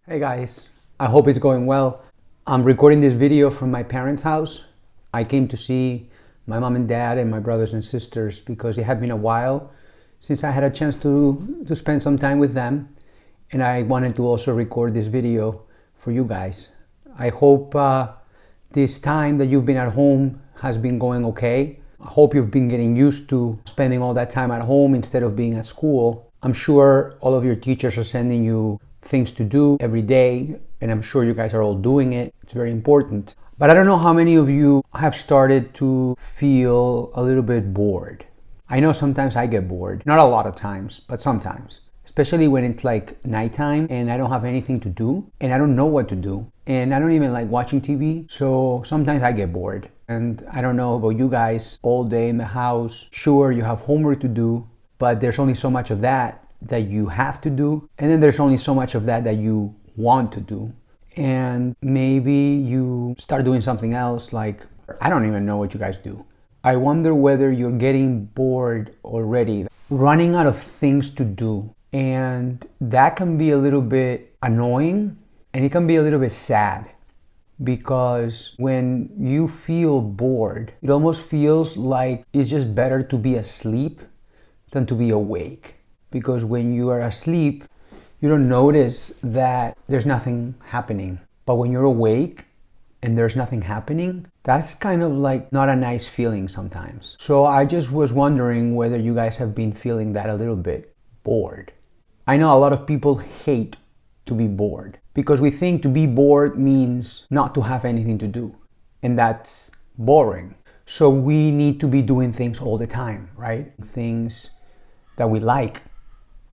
Hey guys, I hope it's going well. I'm recording this video from my parents' house. I came to see my mom and dad and my brothers and sisters because it had been a while since I had a chance to spend some time with them, and I wanted to also record this video for you guys. I hope this time that you've been at home has been going okay. I hope you've been getting used to spending all that time at home instead of being at school. I'm sure all of your teachers are sending you things to do every day, and I'm sure you guys are all doing it. It's very important. But I don't know how many of you have started to feel a little bit bored. I know sometimes I get bored, not a lot of times, but sometimes, especially when it's like nighttime and I don't have anything to do and I don't know what to do, and I don't even like watching TV. So sometimes I get bored. And I don't know about you guys, all day in the house. Sure, you have homework to do, but there's only so much of that you have to do, and then there's only so much of that you want to do. And maybe you start doing something else, like I don't even know what you guys do. I wonder whether you're getting bored already, running out of things to do. And that can be a little bit annoying, and it can be a little bit sad, because when you feel bored, it almost feels like it's just better to be asleep than to be awake. Because when you are asleep, you don't notice that there's nothing happening. But when you're awake and there's nothing happening, that's kind of like not a nice feeling sometimes. So I just was wondering whether you guys have been feeling that a little bit, bored. I know a lot of people hate to be bored because we think to be bored means not to have anything to do. And that's boring. So we need to be doing things all the time, right? Things that we like.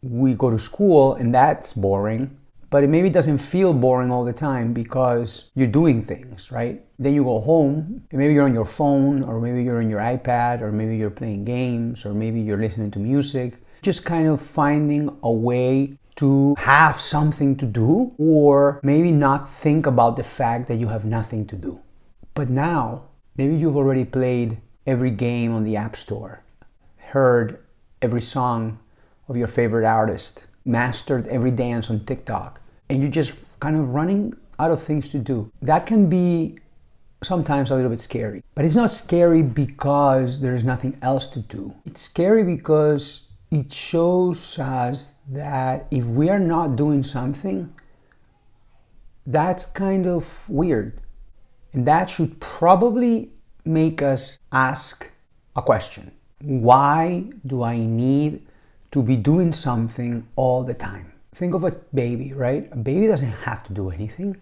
We go to school and that's boring, but it maybe doesn't feel boring all the time because you're doing things, right? Then you go home and maybe you're on your phone, or maybe you're on your iPad, or maybe you're playing games, or maybe you're listening to music. Just kind of finding a way to have something to do, or maybe not think about the fact that you have nothing to do. But now, maybe you've already played every game on the App Store, heard every song of your favorite artist, mastered every dance on TikTok, and you're just kind of running out of things to do. That can be sometimes a little bit scary. But it's not scary because there's nothing else to do. It's scary because it shows us that if we are not doing something, that's kind of weird. And that should probably make us ask a question. Why do I need to be doing something all the time? Think of a baby, right? A baby doesn't have to do anything.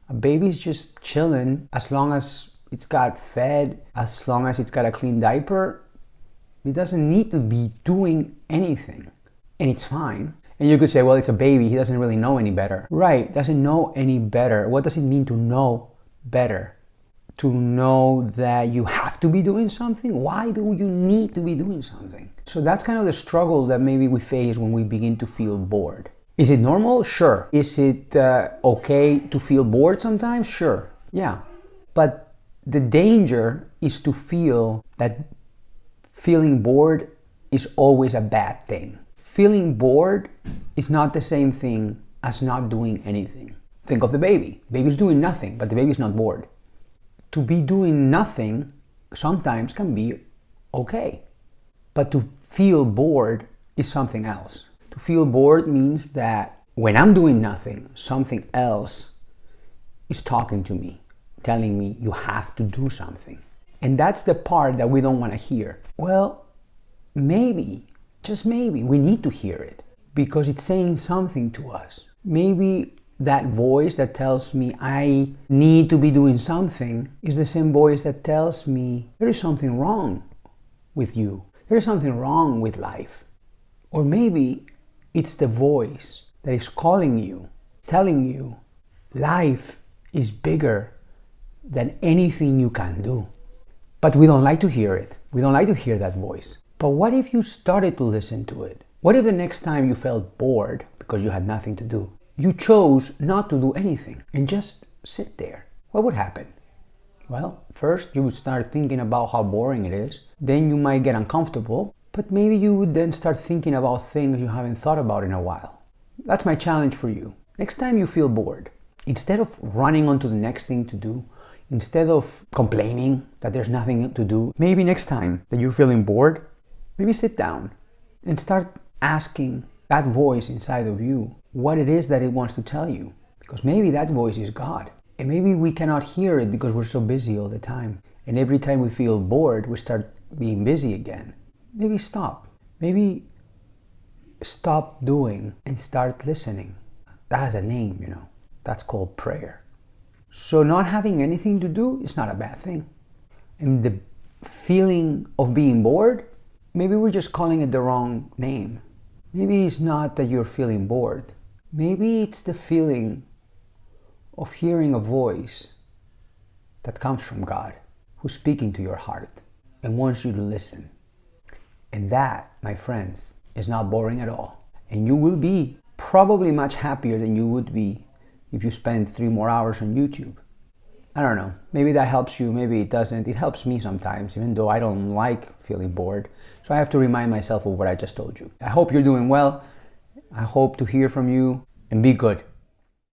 A baby's just chilling as long as it's got fed, as long as it's got a clean diaper. It doesn't need to be doing anything. And it's fine. And you could say, well, it's a baby. He doesn't really know any better. Right, doesn't know any better. What does it mean to know better? To know that you have to be doing something? Why do you need to be doing something? So that's kind of the struggle that maybe we face when we begin to feel bored. Is it normal? Sure. Is it okay to feel bored sometimes? Sure. Yeah. But the danger is to feel that feeling bored is always a bad thing. Feeling bored is not the same thing as not doing anything. Think of the baby. Baby's doing nothing, but the baby's not bored. To be doing nothing sometimes can be okay. But to feel bored is something else. To feel bored means that when I'm doing nothing, something else is talking to me, telling me you have to do something. And that's the part that we don't want to hear. Well, maybe, just maybe, we need to hear it because it's saying something to us. Maybe that voice that tells me I need to be doing something is the same voice that tells me there is something wrong with you. There is something wrong with life. Or maybe it's the voice that is calling you, telling you life is bigger than anything you can do. But we don't like to hear it. We don't like to hear that voice. But what if you started to listen to it? What if the next time you felt bored because you had nothing to do, you chose not to do anything and just sit there? What would happen? Well, first you would start thinking about how boring it is. Then you might get uncomfortable, but maybe you would then start thinking about things you haven't thought about in a while. That's my challenge for you. Next time you feel bored, instead of running on to the next thing to do, instead of complaining that there's nothing to do, maybe next time that you're feeling bored, maybe sit down and start asking that voice inside of you what it is that it wants to tell you. Because maybe that voice is God. And maybe we cannot hear it because we're so busy all the time. And every time we feel bored, we start being busy again. Maybe stop. Maybe stop doing and start listening. That has a name, you know. That's called prayer. So not having anything to do is not a bad thing. And the feeling of being bored, maybe we're just calling it the wrong name. Maybe it's not that you're feeling bored. Maybe it's the feeling of hearing a voice that comes from God, who's speaking to your heart and wants you to listen. And that, my friends, is not boring at all. And you will be probably much happier than you would be if you spend 3 more hours on YouTube. I don't know, maybe that helps you, maybe it doesn't. It helps me sometimes, even though I don't like feeling bored. So I have to remind myself of what I just told you. I hope you're doing well. I hope to hear from you, and be good.